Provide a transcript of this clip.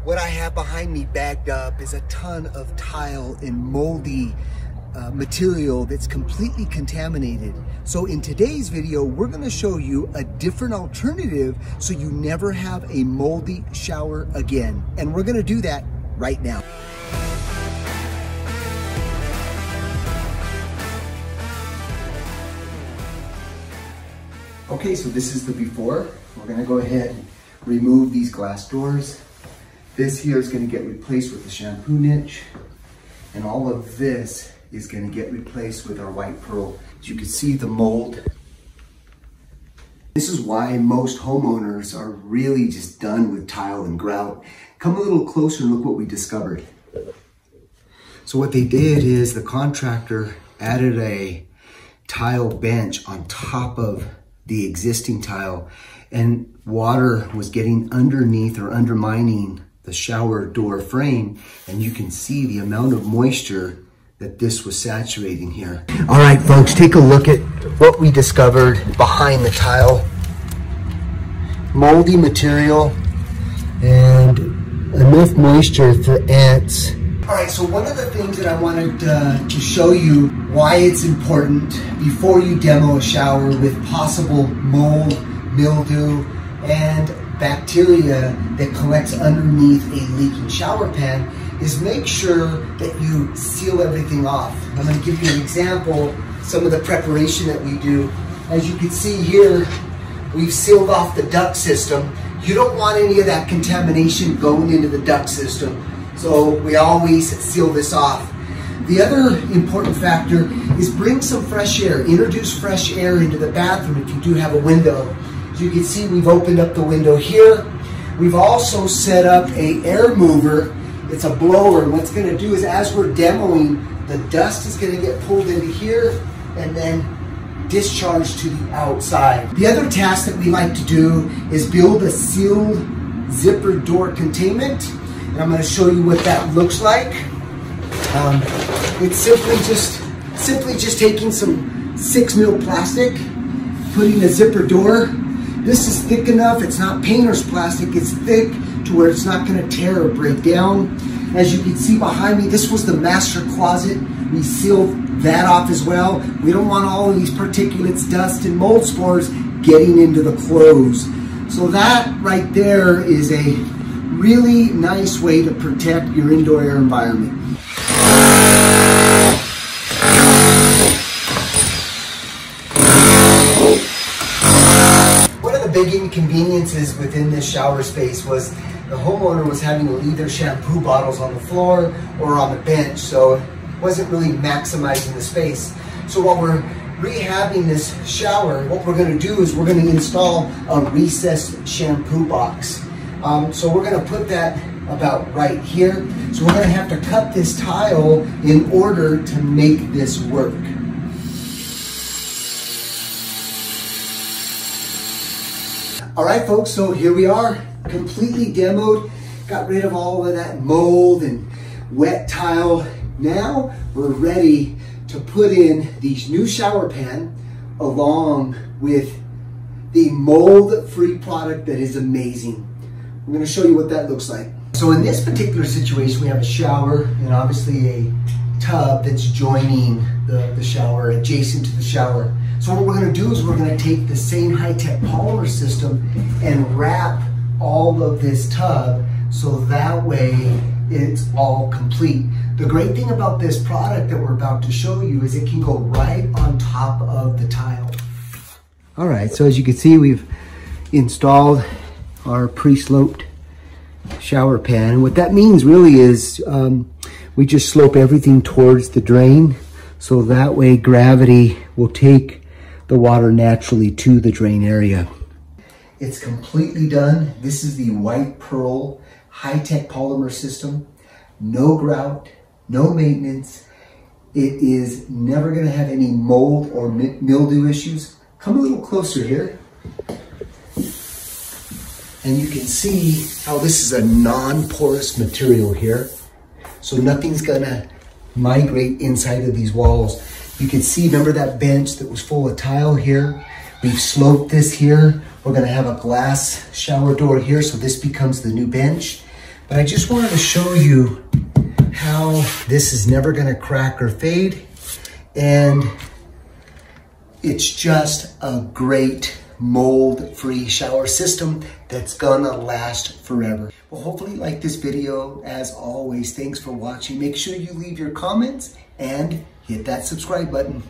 What I have behind me bagged up is a ton of tile and moldy material that's completely contaminated. So in today's video, we're gonna show you a different alternative so you never have a moldy shower again. And we're gonna do that right now. Okay, so this is the before. We're gonna go ahead and remove these glass doors. This here is gonna get replaced with the shampoo niche. And all of this is gonna get replaced with our white pearl. As you can see, the mold. This is why most homeowners are really just done with tile and grout. Come a little closer and look what we discovered. So what they did is the contractor added a tile bench on top of the existing tile, and water was getting underneath or undermining the shower door frame, and you can see the amount of moisture that this was saturating here. All right, folks, take a look at what we discovered behind the tile. Moldy material and enough moisture for ants. All right, so one of the things that I wanted to show you why it's important before you demo a shower with possible mold, mildew, and bacteria that collects underneath a leaking shower pan is make sure that you seal everything off. I'm gonna give you an example, some of the preparation that we do. As you can see here, we've sealed off the duct system. You don't want any of that contamination going into the duct system, so we always seal this off. The other important factor is bring some fresh air. Introduce fresh air into the bathroom if you do have a window. As you can see, we've opened up the window here. We've also set up a air mover. It's a blower, and what's gonna do is as we're demoing, the dust is gonna get pulled into here and then discharged to the outside. The other task that we like to do is build a sealed zipper door containment, and I'm gonna show you what that looks like. It's simply just taking some 6 mil plastic, putting a zipper door. This is thick enough, it's not painter's plastic, it's thick to where it's not gonna tear or break down. As you can see behind me, this was the master closet. We sealed that off as well. We don't want all of these particulates, dust, and mold spores getting into the clothes. So that right there is a really nice way to protect your indoor air environment. Big inconveniences within this shower space was the homeowner was having to leave their shampoo bottles on the floor or on the bench, so it wasn't really maximizing the space. So while we're rehabbing this shower, what we're going to do is we're going to install a recessed shampoo box. So we're going to put that about right here. So we're going to have to cut this tile in order to make this work. All right, folks, so here we are, completely demoed, got rid of all of that mold and wet tile. Now we're ready to put in the new shower pan along with the mold-free product that is amazing. I'm gonna show you what that looks like. So in this particular situation, we have a shower and obviously a tub that's joining the shower, adjacent to the shower. So what we're gonna do is we're gonna take the same high-tech polymer system and wrap all of this tub so that way it's all complete. The great thing about this product that we're about to show you is it can go right on top of the tile. All right, so as you can see, we've installed our pre-sloped shower pan. And what that means really is we just slope everything towards the drain, so that way gravity will take the water naturally to the drain area. It's completely done. This is the white pearl high-tech polymer system. No grout, no maintenance. It is never gonna have any mold or mildew issues. Come a little closer here. And you can see how this is a non-porous material here. So nothing's gonna migrate inside of these walls. You can see, remember that bench that was full of tile here? We've sloped this here. We're gonna have a glass shower door here, so this becomes the new bench. But I just wanted to show you how this is never gonna crack or fade. And it's just a great mold-free shower system that's gonna last forever. Well, hopefully you like this video. As always, thanks for watching. Make sure you leave your comments and hit that subscribe button.